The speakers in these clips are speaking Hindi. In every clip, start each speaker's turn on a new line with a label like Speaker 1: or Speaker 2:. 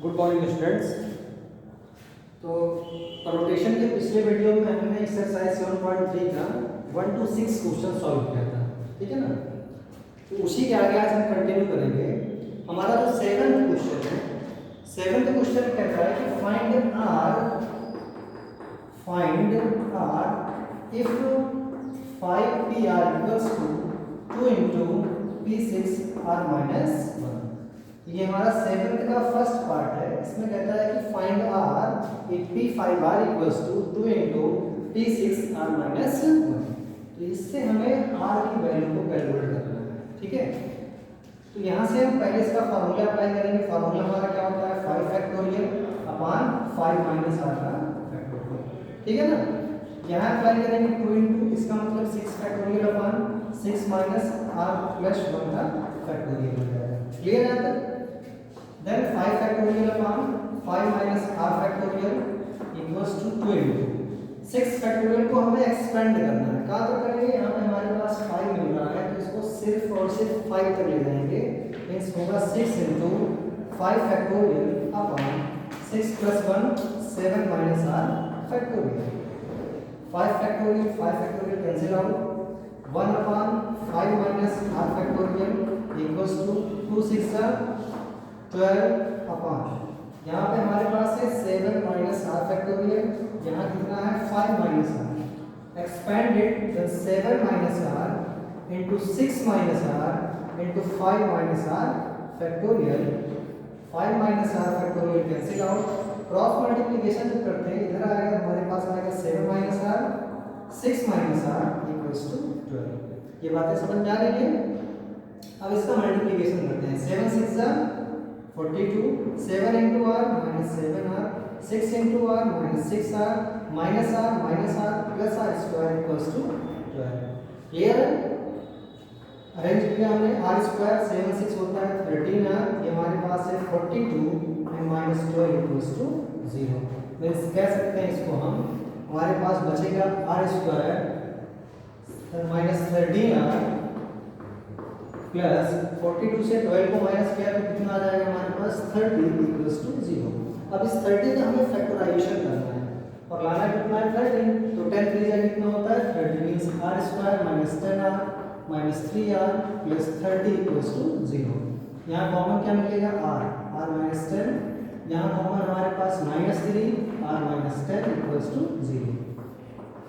Speaker 1: Good morning students. तो परमुटेशन के पिछले वीडियो में हमने एक्सरसाइज 7.3 का 1 to 6 क्वेश्चन सॉल्व किया था, ठीक है ना। तो उसी के आगे आज हम कंटिन्यू करेंगे। हमारा जो सेवंथ क्वेश्चन है, सेवंथ क्वेश्चन कहता है कि find r if 5pr equals to 2 into p6r minus 1। ये हमारा सेवंथ का फर्स्ट पार्ट है। इसमें कहता है कि find r if p5r equals to 2 into p6r minus 1। तो इससे हमें r की वैल्यू को कैलकुलेट करना है, ठीक है। तो यहाँ से हम पहले इसका फार्मूला अप्लाई करेंगे। फार्मूला हमारा क्या होता है, 5 फैक्टोरियल अपॉन 5 माइनस r का फैक्टोरियल, ठीक है ना। यहाँ अप्लाई करेंगे 2 into, इसका मतलब 6 factorial upon 6 minus r plus 1 का फैक्टोरियल हो जाएगा। क्लियर है तक। Then 5 factorial upon 5 minus r factorial equals to 2 into 6 factorial को हमें एक्सपेंड करना है। कहाँ तक करेंगे, यहाँ पे हमारे पास 5 मिल रहा है तो इसको सिर्फ और सिर्फ 5 तक ले जाएंगे। मींस होगा 6 into 5 factorial upon 6 plus 1 7 minus r factorial. 5 factorial cancel out. 1 upon 5 minus r factorial equals to 2 6 12 upon, यहाँ पे हमारे पास है 7 माइनस r फैक्टोरियल, यहाँ कितना है 5 minus r। Expanded then 7 minus r into 6 minus r into 5 minus r factorial. 5 minus r factorial cancel out. Cross multiplication जब करते हैं इधर आएगा, हमारे पास आएगा 7 minus r 6 minus r equals to 12। ये बातें समझ में आ रही है। अब इसका मल्टीप्लिकेशन करते हैं। 7 6 42, 7 into r minus 7r, 6 into r minus 6r minus r plus r square equals to 12। Clear है। अरेंज किया हमने। r स्क्वायर 7 6 होता है 13r, ये हमारे पास है 42 and minus 12 equals to 0। Means कह सकते हैं इसको हम, हमारे पास बचेगा r square minus 13r plus 42 से 12 को माइनस किया तो कितना आ जाएगा हमारे पास 30 इक्वल्स टू 0। अब इस 30 का हमें फैक्टराइजेशन करना है और लाना कितना है 13। तो 10 3 जा कितना होता है 30 means r square minus 10r minus 3r plus 30 equals to 0। यहाँ कॉमन क्या मिलेगा r माइनस 10, यहाँ कॉमन हमारे पास minus 3 r minus 10 equals to 0।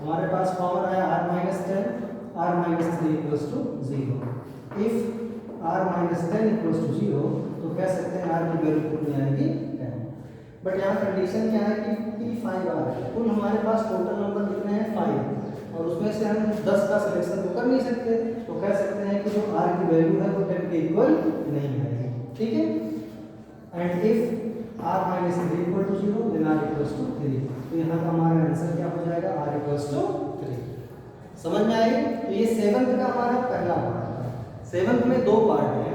Speaker 1: हमारे पास कॉमन आया r minus 10 r minus 3 equals to 0। If r minus 10 equals to 0 तो कह सकते हैं r की वैल्यू कितनी आएगी 10। बट यहाँ कंडीशन क्या है कि p5r है। कुल हमारे पास टोटल नंबर कितने हैं 5, और उसमें से हम 10 का सिलेक्शन तो कर नहीं सकते, तो कह सकते हैं कि जो r की वैल्यू है वो 10 के इक्वल नहीं है, ठीक है। And if r minus 3 equal to 0 then r equals to 3। तो यहाँ का हमारा आंसर क्या हो जाएगा r इक्वल्स टू 3। समझ में आई। तो ये सेवंथ का हमारा पहला पार्ट। सेवंथ में दो पार्ट है।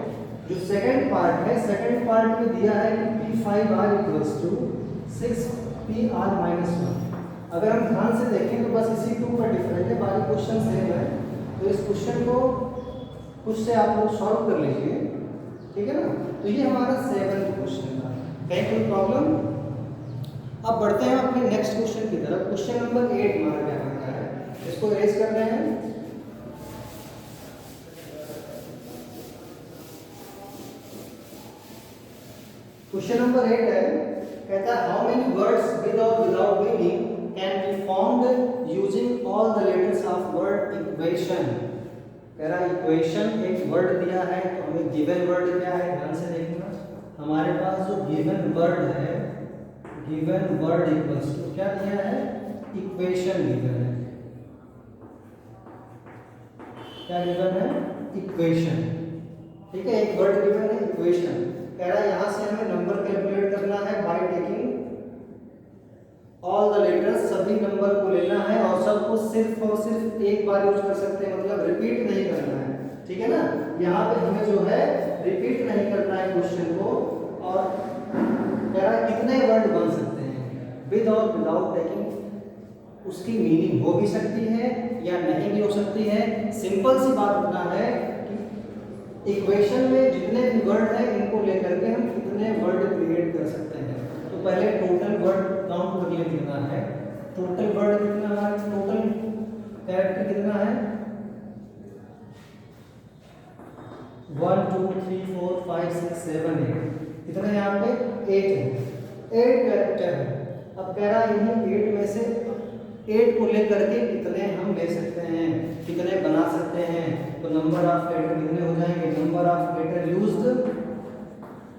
Speaker 1: जो सेकंड पार्ट है, सेकंड पार्ट में दिया है कि p5r equals to 6pr minus 1। अगर हम ध्यान से देखें तो बस इसी 2 का डिफरेंस है, बाकी क्वेश्चन सेम है। तो इस क्वेश्चन को कुछ से आप लोग सॉल्व कर लीजिए, ठीक है ना। तो ये हमारा सेवंथ क्वेश्चन था। कहीं कोई प्रॉब्लम। अब बढ़ते हैं अपने नेक्स्ट क्वेश्चन की तरफ। क्वेश्चन नंबर 8 हमारा क्या करता है, इसको इरेज कर रहे हैं। क्वेश्चन नंबर 8 है, कहता है हाउ मेनी वर्ड्स विद और without meaning can be formed using all the letters of word equation. कह रहा है इक्वेशन एक वर्ड दिया है, तो हमें गिवन वर्ड क्या है ध्यान से देखना। हमारे पास जो गिवन वर्ड है, गिवन वर्ड इक्वल्स टू क्या दिया है, इक्वेशन गिवन है। क्या गिवन है, इक्वेशन, ठीक है। एक वर्ड गिवन है इक्वेशन। कह रहा है यहाँ से हमें नंबर कैलकुलेट करना है by taking all the letters. सभी नंबर को लेना है और सबको सिर्फ और सिर्फ एक बार यूज कर सकते हैं, मतलब रिपीट नहीं करना है, ठीक है ना। यहाँ पे हमें जो है रिपीट नहीं करना है क्वेश्चन को। और कह रहा है कितने वर्ड बन सकते हैं विद और विदाउट टेकिंग। उसकी मीनिंग हो भी सकती है या नहीं भी हो सकती है। सिंपल सी बात इतना है कि इक्वेशन में जितने भी वर्ड है इनको लेकर के हम कितने वर्ड क्रिएट कर सकते हैं। पहले टोटल वर्ड काउंट कर लेना है। टोटल वर्ड कितना है, टोटल कैरेक्टर कितना है, 1 2 3 4 5 6 7 8, कितने यहाँ पे 8 है, 8 कैरेक्टर है। अब कह रहा है यही 8 में से 8 को लेकर के कितने हम ले सकते हैं, कितने बना सकते हैं। तो नंबर ऑफ लेटर कितने हो जाएंगे, नंबर ऑफ लेटर यूज्ड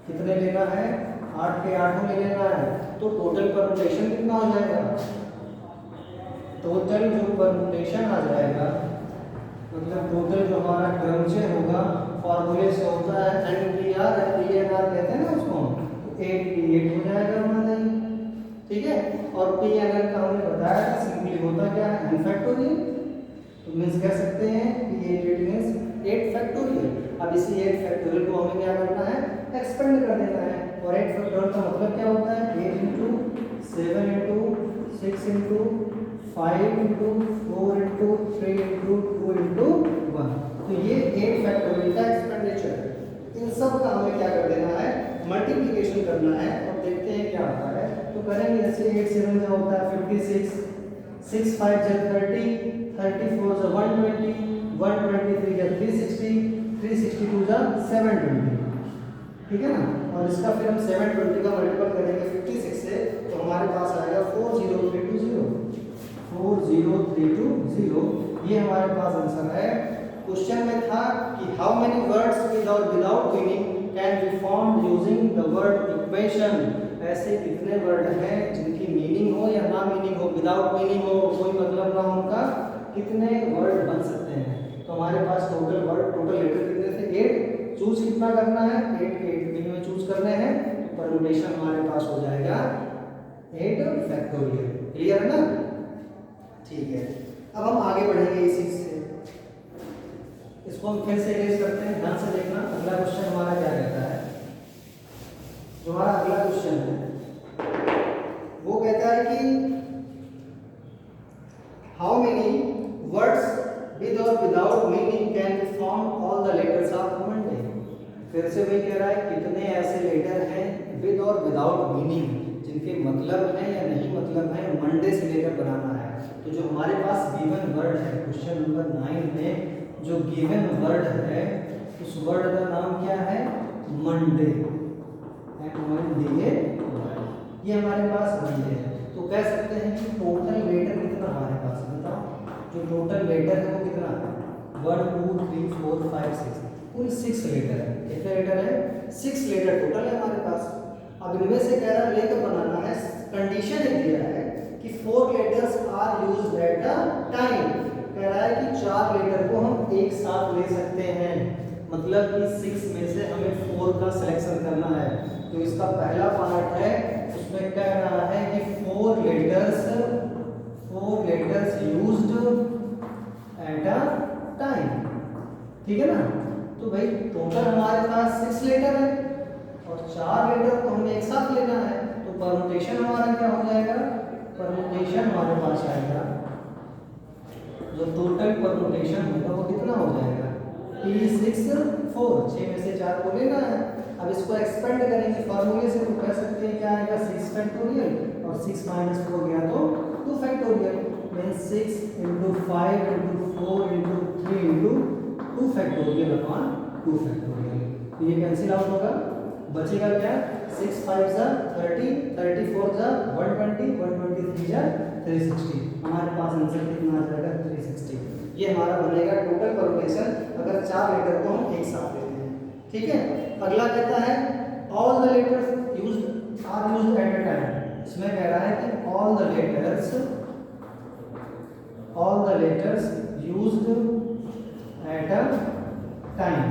Speaker 1: कितने लेना है, 8 के 8 ले लेना है। तो टोटल परमुटेशन कितना हो जाएगा, टोटल जो परमुटेशन आ जाएगा, मतलब टोटल जो हमारा क्रमचय होगा, फॉर्मूले से होता है NPR PNR कहते हैं ना उसको, तो 8 P8 हो जाएगा हमारा, ठीक है। और PNR का हमने बताया था सिंपली होता क्या है, n फैक्टोरियल, तो मींस कह सकते हैं P8 मींस 8 फैक्टोरियल। अब इसी 8 फैक्टोरियल को हमें क्या करना है, एक्सपेंड कर देना है। और 8 फैक्टोरियल का मतलब क्या होता है, 8 × 7 × 6 × 5 × 4 × 3 × 2 × 1, तो ये 8 फैक्टोरियल का एक्सपेंडिचर है। इन सब का हमें क्या कर देना है, मल्टीप्लिकेशन करना है और देखते हैं क्या आता है। तो करेंगे जैसे 8 7 जो होता है 56, 6 5 जो 30, 34 जो 120, 123 जो 360, 362 जो 720, ठीक है ना। और इसका फिर हम 720 का मल्टीपल करेंगे 56 से, तो हमारे पास आएगा 40320, 40320, ये हमारे पास आंसर है। क्वेश्चन में था कि हाउ मेनी वर्ड्स विद और without meaning can be formed using the word equation, ऐसे कितने वर्ड हैं जिनकी मीनिंग हो या ना मीनिंग हो, विदाउट मीनिंग हो, कोई मतलब ना हो उनका, कितने वर्ड बन सकते हैं। तो हमारे पास टोटल वर्ड, टोटल लेटर कितने थे, 8, चूज कितना करना है, 8 के 8 में चूज करने हैं। तो परम्यूटेशन हमारे पास हो जाएगा 8 फैक्टोरियल, क्लियर है ना, ठीक है। अब हम आगे बढ़ेंगे इसी से, इसको हम फिर से इरेज करते हैं, ध्यान से देखना। अगला क्वेश्चन हमारा क्या कहता है, जो हमारा अगला क्वेश्चन है वो कहता है कि हाउ मेनी वर्ड्स विद और without meaning can be form all the letters of Monday. फिर से वही कह रहा है कितने ऐसे लेटर हैं विद और विदाउट मीनिंग जिनके मतलब है या नहीं मतलब है, मंडे से लेकर बनाना है। तो जो हमारे पास गिवन वर्ड है क्वेश्चन नंबर 9 में, जो गिवन वर्ड है उस वर्ड का नाम क्या है, मंडे, MNDA, ये हमारे पास मंडे है। तो कह सकते हैं कि टोटल लेटर कितना हमारे पास, बताओ जो टोटल लेटर है वो कितना है, 1 2 3 4 5 6, कुल 6 लेटर है। कितने लेटर है, 6 लेटर टोटल है हमारे पास। अब इनमें से कह रहा है लेकर बनाना है, कंडीशन एक दिया है कि 4 letters are used at a time, कह रहा है कि 4 लेटर को हम एक साथ ले सकते हैं, मतलब कि 6 में से हमें 4 का सिलेक्शन करना है। तो इसका पहला पार्ट है उसमें कह रहा है कि 4 letters used at a time, ठीक है ना। तो भाई टोटल हमारे पास 6 लेटर है और 4 लेटर को हमें एक साथ लेना है, तो परम्यूटेशन हमारा क्या हो जाएगा, परम्यूटेशन हमारे पास आएगा, जो टोटल परम्यूटेशन होगा वो कितना हो जाएगा, P6 4, 6 में से 4 को लेना है। अब इसको एक्सपेंड करेंगे फॉर्मूले से, तो कह सकते हैं क्या आएगा, 6 फैक्टोरियल, और 6 - 4 गया तो 2 factorial, means 6 × 5 × 4 × 3 × 2 factorial upon 2 factorial. तो ये कैंसिल आउट होगा, बचेगा क्या, 6 5 जा 30, 34 जा 120, 123 जा 360, हमारे पास आंसर कितना आ जाएगा, 360। ये हमारा बनेगा टोटल परम्यूटेशन अगर 4 लेटर को हम एक साथ लेते हैं, ठीक है। अगला कहता है all the letters used are used at a time, इसमें कह रहा है कि all the letters used at a time.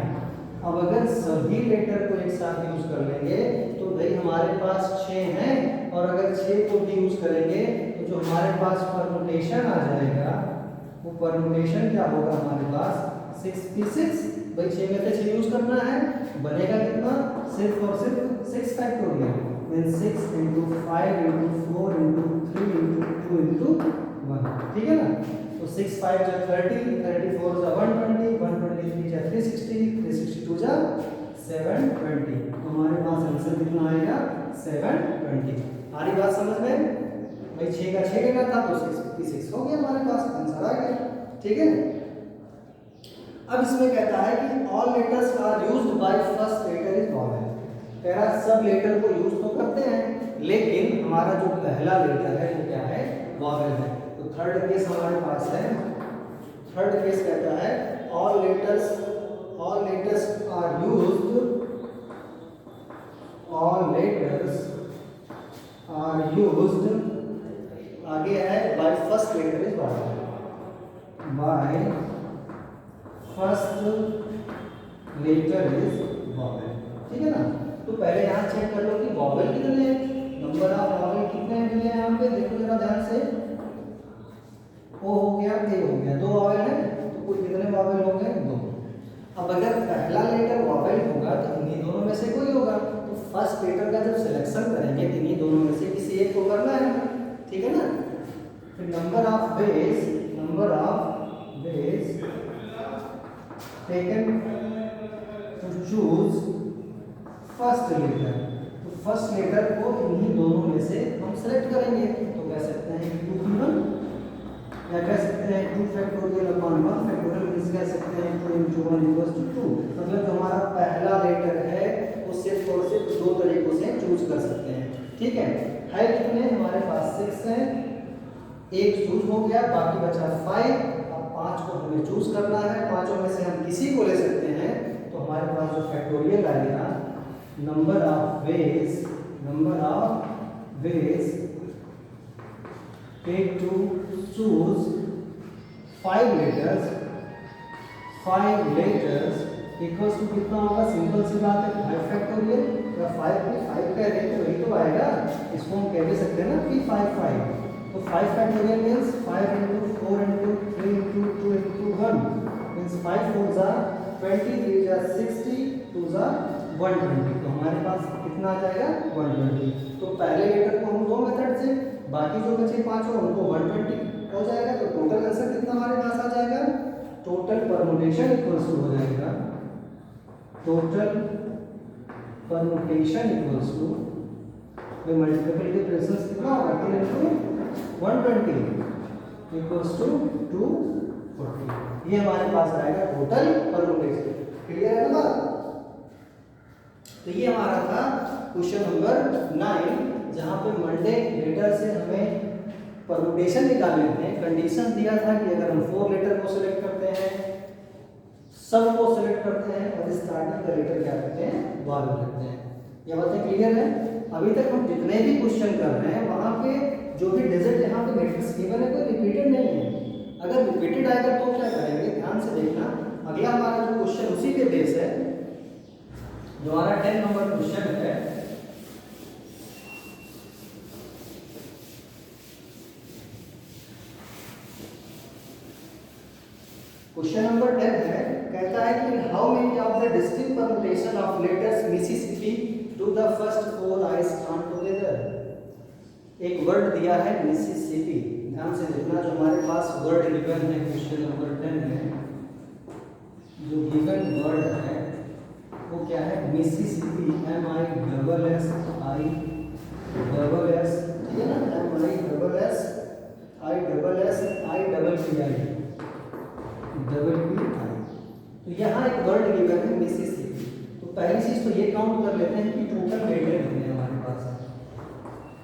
Speaker 1: अब अगर सभी लेटर को एक साथ यूज कर लेंगे तो भाई हमारे पास 6 हैं, और अगर 6 को भी यूज करेंगे तो जो हमारे पास परम्यूटेशन आ जाएगा वो परम्यूटेशन क्या होगा हमारे पास 6p6, भाई 6 में से 6 यूज करना है, बनेगा कितना, सिर्फ और सिर्फ 6 फैक्टोरियल, मींस 6 × 5 × 4 × 3 × 2 × 1, ठीक है ना। तो 6 5 जा 30, 34 जा 120, 123 जा 360, 362 जा 720, तो हमारे पास आंसर कितना आएगा 720। आ रही बात समझ में? भाई 6 का 6 लेना था तो 656 हो गया हमारे पास, आंसर आ गया। ठीक है, अब इसमें कहता है कि all letters are used by first letter is vowel. कह रहा है सब लेटर को यूज तो करते हैं, लेकिन हमारा जो पहला लेटर है वो क्या है? वॉवेल है। तो थर्ड केस हमारे पास है, थर्ड केस कहता है all letters are used, all letters are used, आगे है by first letter is vowel, by first letter is vowel. ठीक है ना? तो पहले यहाँ चेक कर लो कि वॉवेल कितने हैं, नंबर ऑफ वॉवेल कितने हैं दिए यहाँ पे, देखो जरा ध्यान से। ओ हो गया, ए हो गया, 2 वॉवेल है, तो कुल कितने वॉवेल हो गए? 2। अब अगर पहला लेटर वॉवेल होगा तो इन्हीं दोनों में से कोई होगा, तो फर्स्ट लेटर का जब सिलेक्शन करेंगे तो इन्हीं दोनों में से किसी एक को करना है। ठीक है ना? फिर number of ways taken to choose first letter, तो फर्स्ट लेटर को इन्हीं दोनों में से हम सेलेक्ट करेंगे। तो कह सकते हैं 2p1 या कह सकते हैं 2 फैक्टोरियल अपॉन 1 फैक्टोरियल, किसी कह सकते हैं 2 into 1 equals to 2। मतलब जो हमारा पहला लेटर है वो सिर्फ और सिर्फ 2 तरीकों से चूज कर सकते हैं। ठीक है कितने हमारे पास 6 है, एक चूज हो गया, बाकी बचा 5। 5 को हमें चूज करना है, पांचों में से हम किसी को ले सकते हैं। तो हमारे पास जो फैक्टोरियल आएगा, number of ways take to choose 5 letters equals to कितना होगा? सिंपल सी बात है 5 फैक्टोरियल या 5 पे 5 कह दें तो वही तो आएगा। इसको हम कह भी सकते हैं ना p55। तो 5 factorial means 5 into 4 into 3 into 2 into 1 means 5 4s are 20, 3s are 60, 2s are 120। तो हमारे पास कितना आ जाएगा? 120। तो पहले लेटर को हम 2 मेथड से, बाकी जो बचे 5 उनको 120 हो जाएगा। तो टोटल आंसर कितना हमारे पास आ जाएगा? टोटल परमुटेशन इक्वल्स टू हो जाएगा, total permutation equals to multiplication कितना होगा? 3 into 120 इक्वल्स टू 240। ये हमारे पास आएगा टोटल परमुटेशन। क्लियर है ना बात? तो ये हमारा था क्वेश्चन नंबर 9, जहां पे मंडे लेटर से हमें परमुटेशन निकालने थे। कंडीशन दिया था कि अगर हम 4 लेटर को सिलेक्ट करते हैं, सब को सिलेक्ट करते हैं और स्टार्टिंग का लेटर क्या करते हैं? वॉवेल करते हैं। ये बातें क्लियर है? अभी तक हम जितने भी क्वेश्चन कर रहे हैं वहां पे जो भी डिजिट यहाँ पे मैट्रिक्स गिवन है कोई रिपीटेड नहीं है। अगर रिपीटेड आएगा तो क्या करेंगे? ध्यान से देखना। अगला हमारा जो क्वेश्चन उसी पे बेस है, जो हमारा 10 नंबर क्वेश्चन है, क्वेश्चन नंबर 10 है, कहता है कि how many of the distinct permutation of letters Mississippi two the first 4 eyes count together. एक वर्ड दिया है मिसिसिपी, ध्यान से देखना। जो हमारे पास वर्ड गिवन है क्वेश्चन नंबर 10 में, जो गिवन वर्ड है वो क्या है? मिसिसिपी, MISSISSI, ठीक है ना? MISSISSIPPI। तो यहाँ एक वर्ड गिवन है मिसिसिपी। तो पहली चीज तो ये काउंट कर लेते हैं कि टोटल लेटर कितने हैं हमारे पास।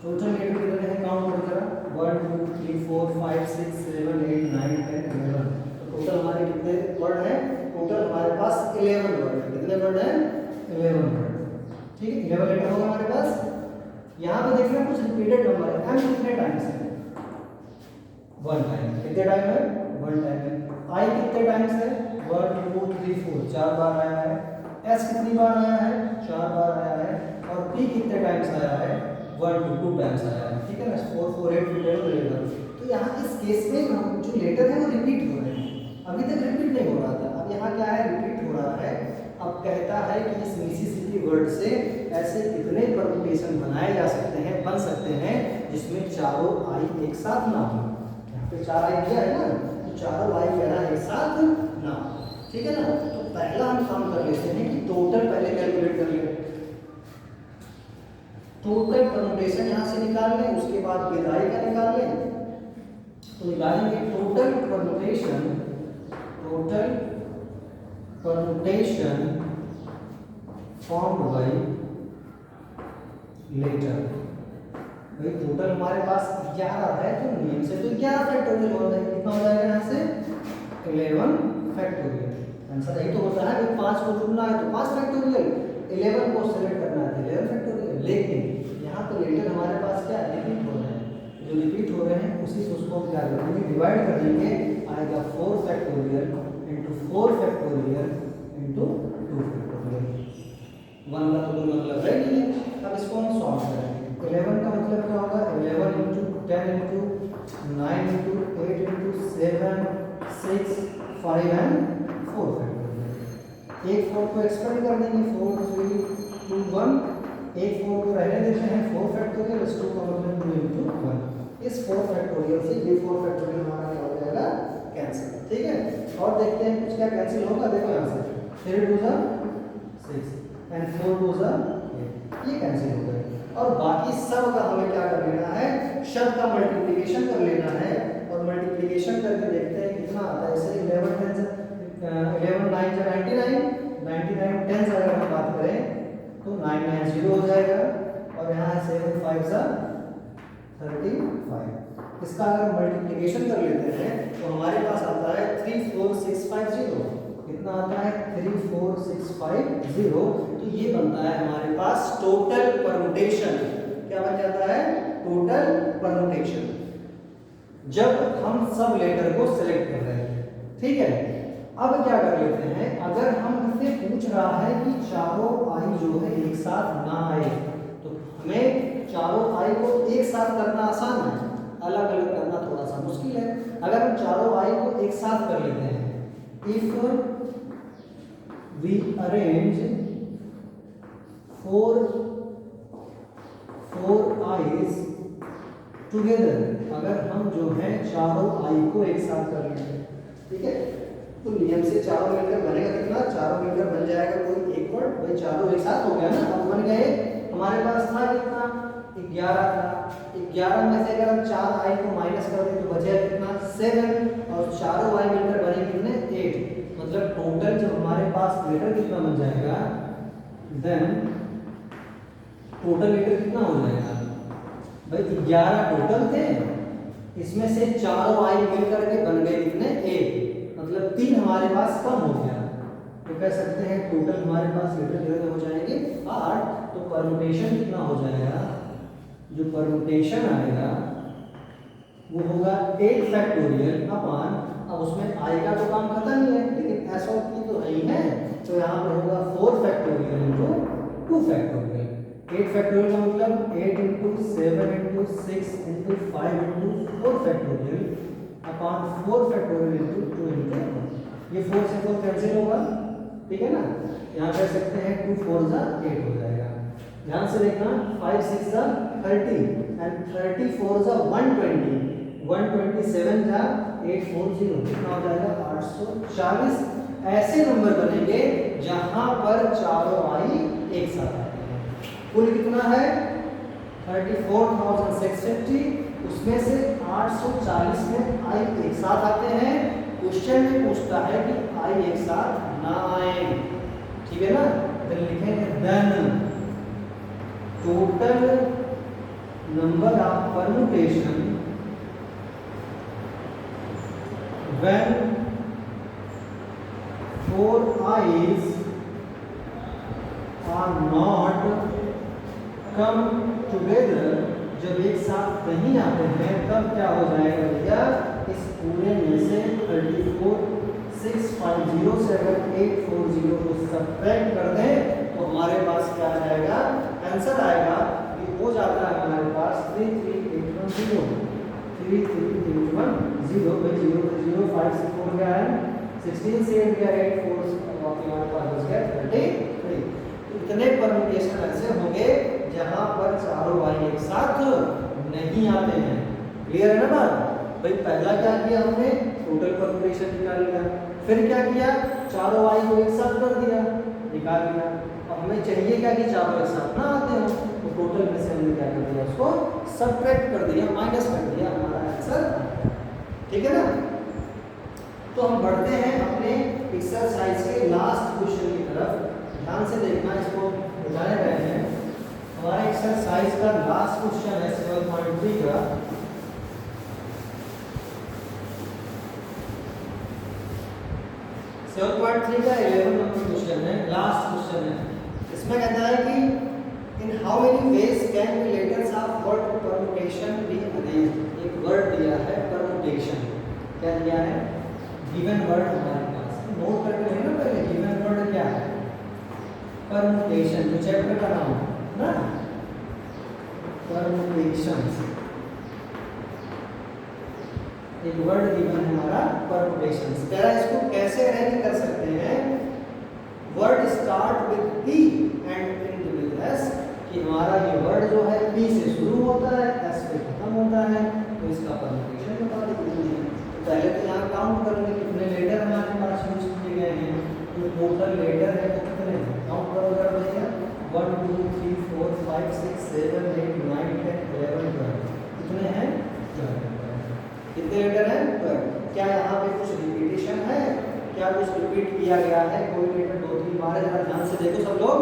Speaker 1: टोटल लेटर कितने हैं? काउंट कर जरा। 1 2 3 4 5 6 7 8 9 10 11। तो टोटल हमारे कितने वर्ड हैं? टोटल हमारे पास 11 वर्ड है। कितने वर्ड हैं? 11 वर्ड। ठीक है, 11 लेटर होगा हमारे पास। यहाँ पे देखना कुछ रिपीटेड नंबर है। m कितने टाइम्स है? 1 टाइम। कितने टाइम है? 1 टाइम है। i कितने टाइम्स है? 1 2 3 4, 4 बार आया है। s कितनी बार आया है? 4 बार आया है। और p कितने टाइम्स आया है? 1 to 2 टाइम्स आया है। ठीक है ना? 4 4 8 12 11। तो यहाँ इस केस में जो लेटर है वो रिपीट हो रहे हैं। अभी तक रिपीट नहीं हो रहा था, अब यहाँ क्या है? रिपीट हो रहा है। अब कहता है कि इस मिसिसिपी वर्ड से ऐसे कितने परमुटेशन बनाए जा सकते हैं, बन सकते हैं, जिसमें चारों आई एक साथ ना हो। यहाँ पे 4 आई दिया है ना, तो चारों आई कह रहा है एक साथ ना हो। ठीक है ना? तो पहला हम काम कर लेते हैं कि टोटल पहले कैलकुलेट कर ले। टोटल परम्यूटेशन यहाँ से निकाल लें, उसके बाद विदाई का निकाल लें। तो निकालेंगे total permutation formed by letter. भाई टोटल हमारे पास 11 है, तो नियम से तो 11 फैक्टोरियल हो जाएगा। कितना हो जाएगा यहाँ से 11 फैक्टोरियल। आंसर यही तो होता है कि 5 को चुनना है तो 5 फैक्टोरियल, 11 को सेलेक्ट करना है तो 11 फैक्टोरियल। लेकिन यहाँ तो लेटर हमारे पास क्या रिपीट हो रहे हैं, जो रिपीट हो रहे हैं उसी से उसको हम क्या करेंगे, डिवाइड कर देंगे। आएगा 4 factorial into 4 factorial into 2 factorial. 1 का तो कोई मतलब है नहीं है। अब इसको हम सॉल्व करेंगे। 11 का मतलब क्या होगा, 11 into 10 into 9 into 8 into 7 6 5 and 4 factorial. एक 4 को एक्सपेंड कर देंगे, 4 3 2 1। एक 4 को रहने देते हैं, 4 फैक्टोरियल इस 2 का मतलब 2 इंटू 1। इस 4 फैक्टोरियल से ये 4 फैक्टोरियल हमारा क्या हो जाएगा, कैंसिल। ठीक है, और देखते हैं कुछ क्या कैंसिल होगा। देखो यहाँ से 3 2 6 एंड 4 2 8, ये कैंसिल हो गए। और बाकी सब का हमें क्या कर लेना है, शब्द का मल्टीप्लिकेशन कर लेना है। और मल्टीप्लिकेशन करके देखते हैं कितना आता है। जैसे 11 9 99, 99 10 अगर हम बात करें तो 990 हो जाएगा। और यहाँ है 7 5 35। इसका अगर मल्टीप्लिकेशन कर लेते हैं तो हमारे पास आता है 34650। कितना आता है 34650। तो ये बनता है हमारे पास टोटल परम्यूटेशन। क्या बन जाता है, टोटल परम्यूटेशन, जब हम सब लेटर को सिलेक्ट कर रहे हैं। ठीक है, अब क्या कर लेते हैं, अगर हम इससे पूछ रहा है कि चारों आई जो है एक साथ ना आए, तो हमें चारों आई को एक साथ करना आसान है, अलग अलग करना थोड़ा सा मुश्किल है। अगर हम चारों आई को एक साथ कर लेते हैं, if we arrange four eyes together, अगर हम जो है चारों आई को एक साथ कर लेंगे, ठीक है, तो नियम से चारों मिलकर बनेगा कितना, चारों मिलकर बन जाएगा कोई एक वर्ड। भाई चारों एक साथ हो गया ना, अब बन गए। हमारे पास था कितना, 11 था। 11 में से अगर हम 4 आई को माइनस कर दें तो बचेगा कितना, 7। और चारों आई मिलकर बने कितने, 8। मतलब टोटल जो हमारे पास लेटर कितना बन जाएगा, देन टोटल लेटर कितना हो जाएगा। भाई 11 टोटल थे, इसमें से चारों आई मिलकर के बन गए कितने, 1। मतलब 3 हमारे पास कम हो गया। तो कह सकते हैं टोटल हमारे पास लेटर कितने हो जाएंगे, 8। तो परम्यूटेशन कितना हो जाएगा, जो परम्यूटेशन आएगा वो होगा 8 फैक्टोरियल अपॉन, अब उसमें आई का तो काम खत्म ही है, लेकिन एस ऑफ पी तो आई है, तो यहाँ पर होगा 4 फैक्टोरियल इंटू 2 फैक्टोरियल। 8 फैक्टोरियल का मतलब 8 into 7 into 6 into 5 into 4 factorial upon 4 factorial into 2 into 1। ये 4 से 4 कैंसिल होगा, ठीक है ना। यहाँ कह सकते हैं 2 4 8 हो जाएगा। ध्यान से देखना, 5 6 30 एंड 30 4 120, 127 जा 840, कितना हो जाएगा 840। ऐसे नंबर बनेंगे जहां पर चारों आई एक साथ आते हैं। कुल कितना है 34,650, उसमें से 840 में आई एक साथ आते हैं। क्वेश्चन में पूछता है कि आई एक साथ ना आए, ठीक है ना। तो लिखेंगे then total number of permutation when 4 eyes are not come together, जब एक साथ नहीं आते हैं तब क्या हो जाएगा भैया, इस पूरे में से 34,650 से अगर 840 को सब्ट्रैक्ट कर दें तो हमारे पास क्या आ जाएगा, आंसर आएगा। ये हो जाता है हमारे पास 33810, 33810 by 0 0 5 से 4 गया है, 16 से 8 गया, 8 4 हमारे पास बच गया 33। तो इतने परम्यूटेशन ऐसे होंगे जहां पर चारों आई एक साथ नहीं आते हैं। क्लियर है ना बात। भाई पहला क्या किया हमने, टोटल परम्यूटेशन निकाल लिया, फिर क्या किया, चारों आई को एक साथ कर दिया, निकाल लिया। अब हमें चाहिए क्या कि चारों एक साथ ना आते हो, तो टोटल में से हमने क्या कर दिया, उसको सब्ट्रैक्ट कर दिया, माइनस कर दिया, हमारा आंसर। ठीक है ना। तो हम बढ़ते हैं अपने एक्सरसाइज के लास्ट क्वेश्चन की तरफ। ध्यान से देखना, इसको बुझाने रहे हैं। हमारा एक्सरसाइज का लास्ट क्वेश्चन है 7.3 का। 7.3 का 11 नंबर क्वेश्चन है, लास्ट क्वेश्चन है। इसमें कहता है कि in how many ways can the letters of word permutation be arranged. एक वर्ड दिया है परमुटेशन, क्या दिया है, गिवन वर्ड हमारे पास नोट करके है ना पहले, गिवन वर्ड क्या है, परमुटेशन, जो चैप्टर का नाम है ना, परमुटेशंस। एक वर्ड गिवन है हमारा परमुटेशंस। कह रहा है इसको कैसे अरेंज कर सकते हैं, word start with P and and with S, कि हमारा ये वर्ड जो है पी से शुरू होता है, एस पे खत्म होता है, तो इसका परमुटेशन बता दीजिए। तो पहले तो यहाँ काउंट करेंगे कितने लेटर हमारे पास यूज किए गए हैं, तो टोटल लेटर है वो कितने हैं, काउंट करो जरा भैया, 1 2 3 4 5 6 7 8 9 10 11 12, कितने हैं, 12। कितने लेटर हैं, 12। क्या यहाँ पे कुछ रिपीटेशन है, क्या कुछ रिपीट किया गया है, कोई लेटर 2-3 बार है, जरा ध्यान से देखो सब लोग,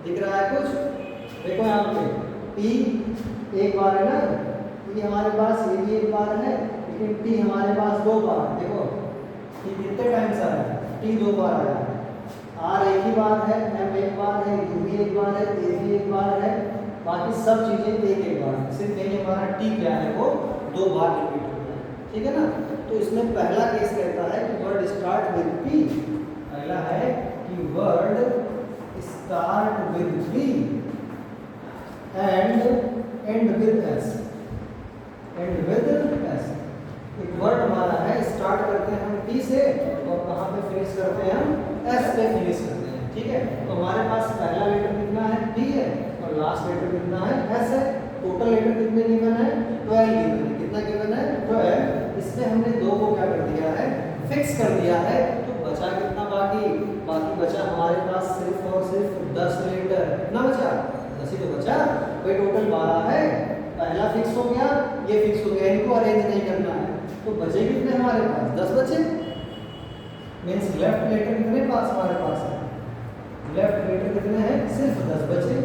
Speaker 1: दिख रहा है कुछ, देखो यहाँ पे P एक बार है ना, P हमारे पास ये भी एक बार है, लेकिन T हमारे पास 2 बार है। देखो T कितने टाइम्स आया है, T 2 बार आया है, R एक ही बार है, M एक बार है, U भी एक बार है, A भी एक बार है, बाकी सब चीजें एक एक बार, सिर्फ यही हमारा T क्या है वो 2 बार रिपीट होता है। ठीक है ना। तो इसमें पहला केस कहता है कि वर्ड स्टार्ट विद P, पहला है कि word start with P and and with S, and with S। एक वर्ड हमारा है, स्टार्ट करते हैं हम P से और कहाँ पे फिनिश करते हैं हम, S पे फिनिश करते हैं। ठीक है, तो हमारे पास पहला लेटर कितना है, P है, और लास्ट लेटर कितना है, S है। टोटल लेटर कितने गिवन है, 12 गिवन है। कितना गिवन है, 12। इसमें हमने 2 को क्या कर दिया है, फिक्स कर दिया है, तो बचा कितना, बाकी बचा हमारे पास सिर्फ और सिर्फ 10 लेटर। कितना बचा, 10 ही तो बचा भाई, टोटल 12 है, पहला फिक्स हो गया, ये फिक्स हो गया, इनको अरेंज नहीं करना है, तो बचे कितने हमारे पास, 10 बचे। मीन्स लेफ्ट लेटर कितने पास हमारे पास है, लेफ्ट लेटर कितने हैं, सिर्फ 10 बचे,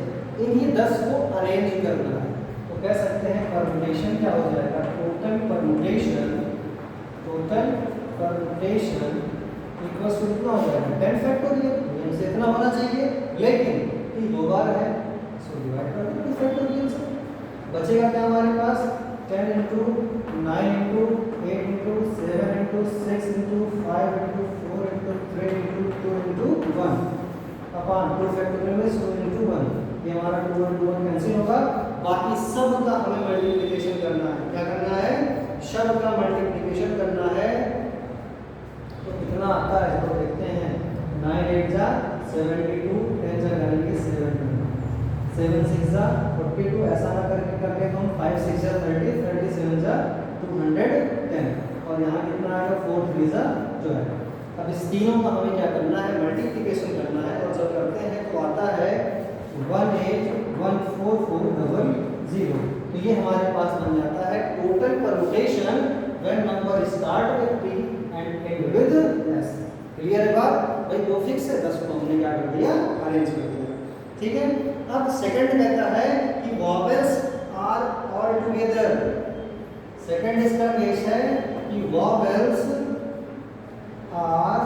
Speaker 1: इन्हीं 10 को अरेंज करना है। तो कह सकते हैं परमुटेशन क्या हो जाएगा, टोटल परमुटेशन इक्वल्स टू कितना हो जाएगा, 10 फैक्टोरियल। हमसे इतना होना चाहिए, लेकिन ये 2 बार है, सो डिवाइड कर दो 2 फैक्टोरियल से। बचेगा क्या हमारे पास, 10 into 9 into 8 into 7 into 6 into 5 into 4 into 3 into 2 into 1 upon 2 factorial में 100 इंटू 1। ये हमारा 2 इंटू 1 कैंसिल होगा, बाकी सब का हमें मल्टीप्लिकेशन करना है। क्या करना है, सब का मल्टीप्लिकेशन करना है। तो कितना आता है इसको देखते हैं, 9 8 जा 72, 10 जा करेंगे 7 7 6 जा 42, ऐसा ना करके हम 5 6 जा 30, 37 जा 210, और यहाँ कितना आएगा 4 3 जा 12। अब इस तीनों का हमें क्या करना है, मल्टीप्लिकेशन करना है, और जब करते हैं तो आता है 1814400। तो ये हमारे पास बन जाता है total permutation when number start with P and and with S। Clear है बात भाई, 2 फिक्स है, 10 को हमने क्या कर दिया, अरेंज कर दिया। ठीक है, अब सेकंड कहता है कि vowels are all together. Second इसका केस है कि vowels are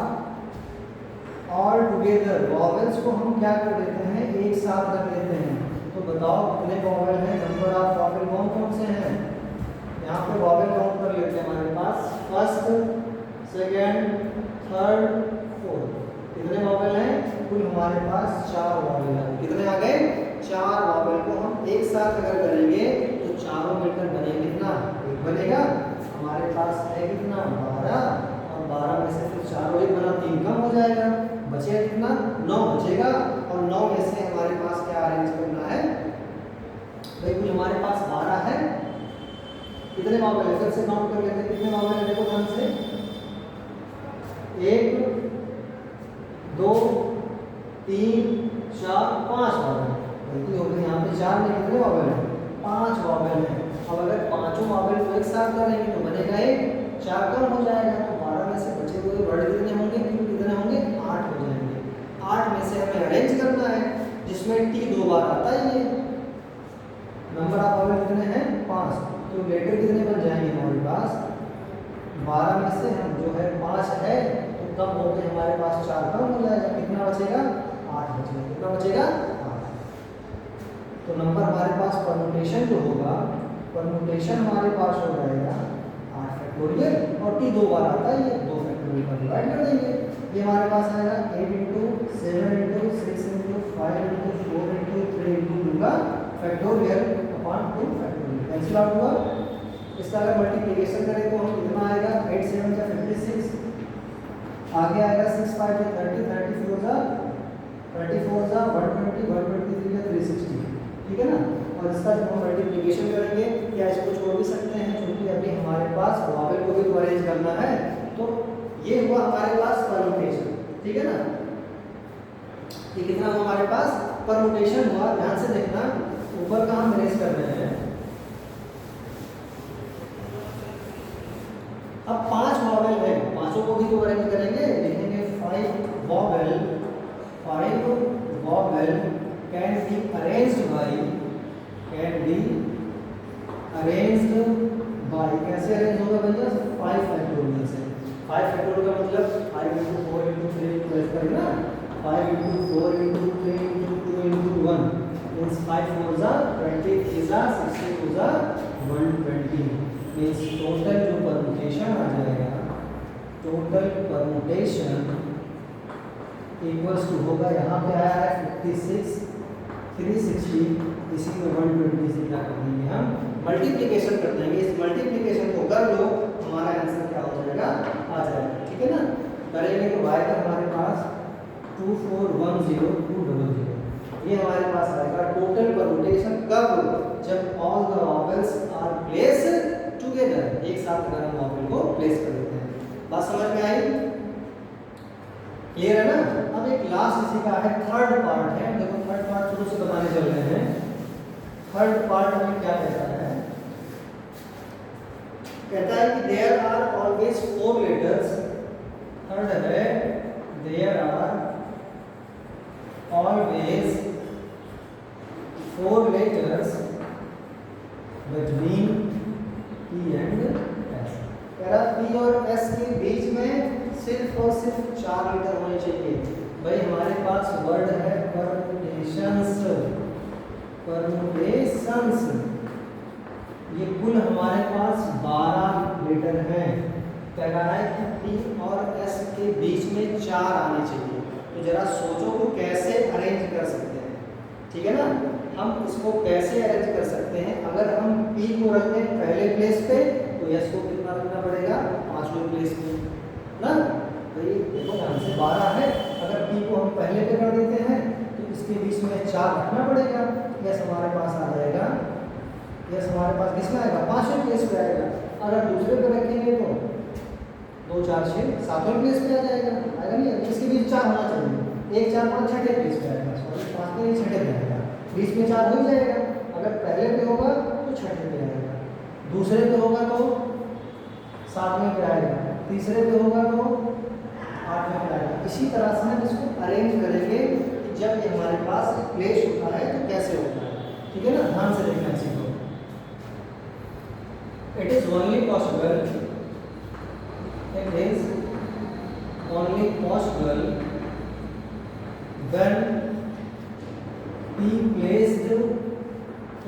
Speaker 1: all together. Vowels को हम क्या कर देते हैं, एक साथ रख देते हैं। तो बताओ कितने वॉवेल हैं, नंबर ऑफ वॉवेल कौन कौन से हैं। यहाँ पे वॉवेल काउंट कर लेते हैं, हमारे पास फर्स्ट, सेकंड, थर्ड, फोर्थ, कितने वॉवेल हैं, कुल हमारे पास 4 वॉवेल हैं। कितने आ गए, 4 वॉवेल को हम एक साथ अगर करेंगे तो चारों मिलकर बनेगा कितना, एक बनेगा। हमारे पास है कितना, 12, और 12 में से फिर चारों एक बना, 3 कम हो जाएगा, बचेगा कितना, 9 बचेगा। और 9 में से हमारे पास क्या अरेंज करना है भाई, कुल हमारे पास 12 है। कितने वॉवेल है, फिर से काउंट कर लेते हैं, कितने वॉवेल है, देखो ध्यान से, 1 2 3 4 5 वॉवेल, गलती हो गई यहाँ पे 4 में कितने वॉवेल है 5 वॉवेल है। अब अगर पांचों वॉवेल को एक साथ करेंगे तो बनेगा एक, 4 कम हो जाएगा तो 12 में से बचे हुए वर्ड कितने होंगे, कितने होंगे 8 हो जाएंगे। 8 में से हमें अरेंज करना है जिसमें टी 2 बार आता ही है। नंबर ऑफ वॉवेल कितने हैं 5, तो लेटर कितने बन जाएंगे हमारे पास 12 में से हम जो है 5 है तो कम हो गए हमारे पास 4 कम हो जाएगा, कितना बचेगा 8 बचेगा, कितना बचेगा 8। तो नंबर हमारे पास परम्यूटेशन जो होगा, परम्यूटेशन हमारे पास हो जाएगा 8 फैक्टोरियल और टी 2 बार आता है ये 2 फैक्टोरियल पर डिवाइड कर देंगे। ये हमारे पास आएगा 8 × 7 × 6 × 5 × 4 × 3 × 2 का factorial upon 2 factorial cancel out हुआ। इसका अगर मल्टीप्लिकेशन करें तो हम कितना आएगा 8 7 जा 56, आगे आएगा 6 5 जा 30, 34 जा 120, 123 जा 360, ठीक है ना। और इसका जो हम मल्टीप्लिकेशन करेंगे या इसको छोड़ भी सकते हैं क्योंकि अभी हमारे पास वॉवेल को भी तो अरेंज करना है। तो ये हुआ हमारे पास परम्यूटेशन, ठीक है ना। ये कितना हुआ हमारे पास परम्यूटेशन हुआ। ध्यान से देखना ऊपर का हम अरेंज कर रहे हैं। अब 5 वॉवेल है, पांचों को भी तो अरेंज करेंगे, लिखेंगे 5 vowel can be arranged bye, कैसे अरेंज होगा भैया 5 फैक्टोरियल से। 5 फैक्टोरियल का मतलब 5 × 4 × 3 × 12 करें ना, 5 × 4 × 3 × 2 × 1 means 5 4 जा 20, 3 जा 60, 2 जा 120 means टोटल जो परम्यूटेशन आ जाएगा, टोटल परम्यूटेशन इक्वल्स टू होगा, यहाँ पे आया है 56 360, इसी में 120 से क्या कर देंगे हम मल्टीप्लिकेशन कर देंगे। इस मल्टीप्लिकेशन को कर लो हमारा आंसर क्या हो जाएगा आ जाएगा, ठीक है ना। करेंगे तो y का हमारे पास 2410200 ये हमारे पास आएगा टोटल परम्यूटेशन कब, जब all the vowels are placed together, एक साथ अगर हम वॉवेल को प्लेस कर देते हैं। बात समझ में आई, क्लियर है ना। अब एक लास्ट इसी का है थर्ड पार्ट है, देखो थर्ड पार्ट शुरू से बताने चल रहे हैं। थर्ड पार्ट हमें क्या कहता है, कहता है कि there are always 4 letters, third है there are always 4 letters between P and S। कह रहा P और S के बीच में सिर्फ और सिर्फ 4 लेटर होने चाहिए। भाई हमारे पास वर्ड है परम्यूटेशंस, ये कुल हमारे पास 12 लेटर हैं। कह रहा है कि P और S के बीच में 4 आने चाहिए। तो जरा सोचो को कैसे अरेंज कर सकते हैं, ठीक है ना। हम इसको कैसे अरेंज कर सकते हैं, अगर हम P को रखते हैं पहले प्लेस पे तो S को कितना रखना पड़ेगा 5वें प्लेस पे ना। भाई देखो ध्यान से 12 है, अगर P को हम पहले पे कर देते हैं तो इसके बीच में 4 रखना पड़ेगा। S हमारे पास आ जाएगा, S हमारे पास किसमें आएगा 5वें प्लेस पे आएगा। अगर दूसरे पे रखेंगे तो 2 4 6 7वें प्लेस पे आ जाएगा, आएगा नहीं। इसके बीच 4 होना चाहिए, 1 4 5 छठे प्लेस पे आएगा, सॉरी 5 पे नहीं छठे पे आएगा, बीच में 4 हो ही जाएगा। अगर पहले पे होगा तो छठे पे आएगा, दूसरे पे होगा तो 7वें पे आएगा, तीसरे पे होगा तो 8वें पे आएगा। इसी तरह से हम इसको अरेंज करेंगे कि जब ये हमारे पास प्लेस होता है तो कैसे होता है, ठीक है ना। ध्यान से देखना सीखो। It is only possible when P placed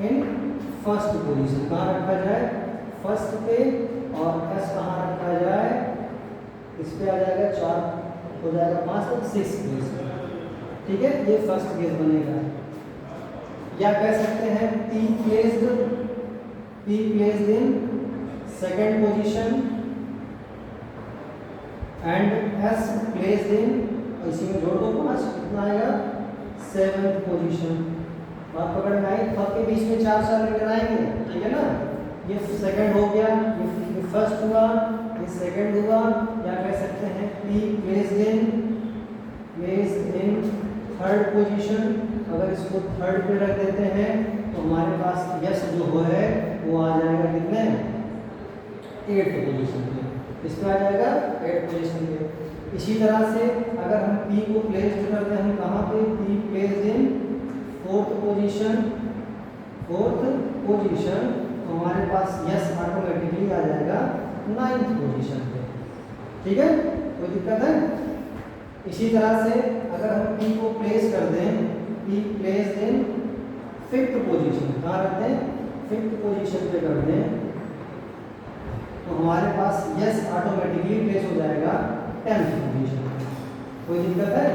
Speaker 1: in first position, कहाँ रखा जाए फर्स्ट पे, और S कहाँ रखा जाए, इस पे आ जाएगा 4 हो जाएगा 5 तक 6 प्लेस, ठीक है। ये फर्स्ट केस बनेगा। या कह सकते हैं P placed in second position and S placed in, इसी में जोड़ दो 5, कितना आएगा 7th पोजीशन। बात पकड़ में आई। के बीच में 4 4 लेटर आएंगे, ठीक है ना। ये सेकंड हो गया, ये फर्स्ट हुआ, ये सेकंड हुआ। या कह सकते हैं P placed in third position, अगर इसको थर्ड पे रख देते हैं तो हमारे पास यस जो है वो आ जाएगा कितने, 8th पोजीशन पे। इस पे आ जाएगा 8th पोजीशन पे। इसी तरह से अगर हम पी को प्लेस करते हैं, हम कहाँ पे, P place in 4th position, 4th position, तो हमारे पास यस ऑटोमेटिकली आ जाएगा 9th पोजीशन पे। ठीक है, कोई दिक्कत है? इसी तरह से अगर हम पी को प्लेस कर दें, P place in 5th position, कहाँ रख दें, 5th पोजीशन पे कर दें, तो हमारे पास यस ऑटोमेटिकली प्लेस हो जाएगा 10th पोजीशन पे। कोई दिक्कत है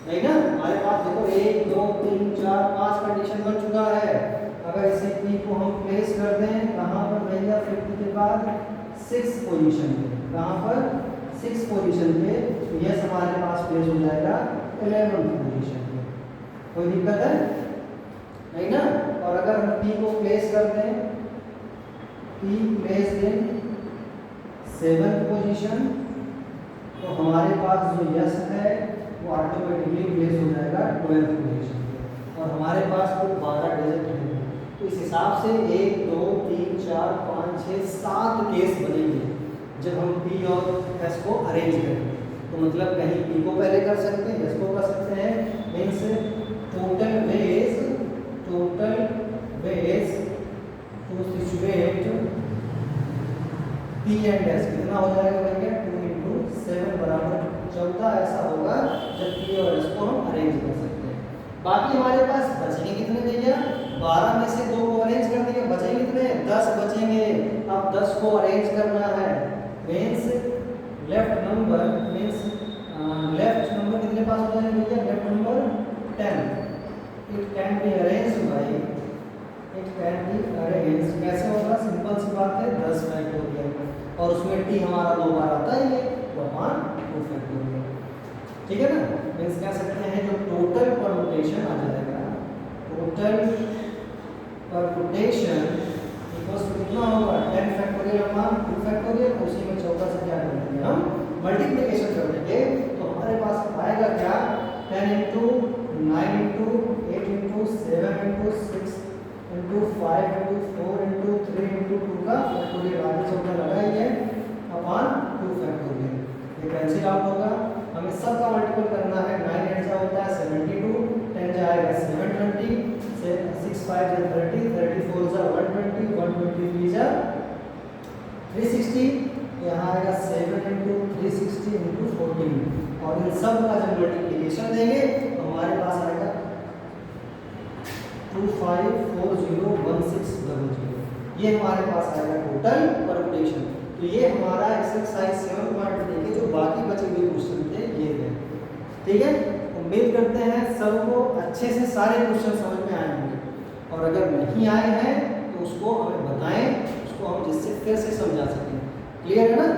Speaker 1: नहीं ना? हमारे पास देखो 1 2 3 4 5 कंडीशन बन चुका है। अगर इसे पी को हम प्लेस कर दें कहाँ पर भैया, 5th के बाद 6th पोजीशन पे, कहाँ पर, 6th पोजीशन पे, तो यस हमारे पास प्लेस हो जाएगा 11th पोजीशन पे। कोई दिक्कत है नहीं ना? और अगर हम पी को प्लेस कर दें, P place in 7th position, तो हमारे पास जो यस है वो ऑटोमेटिकली प्लेस हो जाएगा 12th पोजीशन पे। और हमारे पास कुल 12 डिजिट है, तो इस हिसाब से 1 2 3 4 5 6 7 केस बनेंगे जब हम पी और एस को अरेंज करेंगे। तो मतलब कहीं पी को पहले कर सकते हैं, एस को कर सकते हैं, means total ways to situate P and S कितना हो जाएगा भैया, 2 × 7 बराबर 14 ऐसा होगा जब पी और एस को हम अरेंज कर सकते हैं। बाकी हमारे पास बचेंगे कितने भैया, 12 में से 2 को अरेंज कर दिया, बचेंगे कितने, 10 बचेंगे। अब 10 को अरेंज करना है, means left number, left number कितने पास हो जाएंगे भैया, left number 10। It can be arrange भाई, इट कैन बी अरेंज, कैसे होगा, सिंपल सी बात है, 10 फैक्टोरियल, और उसमें टी हमारा 2 बार आता है, तो अपान 2 फैक्टोरियल। ठीक है ना? मीन्स कह सकते हैं जो टोटल परमुटेशन आ जाएगा, टोटल परमुटेशन इक्वल्स टू कितना होगा, 10 फैक्टोरियल अपान 2 फैक्टोरियल, उसी में 14 से क्या कर देंगे हम, मल्टीप्लिकेशन कर देंगे। तो हमारे पास आएगा क्या, 10 × 9 × 8 × 7 × 6 × 5 × 4 × 3 × 2 का फैक्टोरियल, आगे 14 लगा ही है, अपान 2 फैक्टोरियल। ये कैंसिल आउट होगा, हमें सब का मल्टीपल करना है, 9 8 जा होता है 72, 10 जाएगा 720, 6 5 जा 30, 34 जा 120, 123 जा 360, यहाँ आएगा 7 × 360 × 14, और इन सब का जब मल्टीप्लिकेशन देंगे तो हमारे पास आएगा 25401600, ये हमारे पास आएगा टोटल परमुटेशन। तो ये हमारा एक्सरसाइज 7.3 के जो बाकी बचे हुए क्वेश्चन थे ये थे। ठीक है, उम्मीद करते हैं सबको अच्छे से सारे क्वेश्चन समझ में आए होंगे, और अगर नहीं आए हैं तो उसको हमें बताएं, उसको हम जिससे फिर से समझा सकें। क्लियर है ना?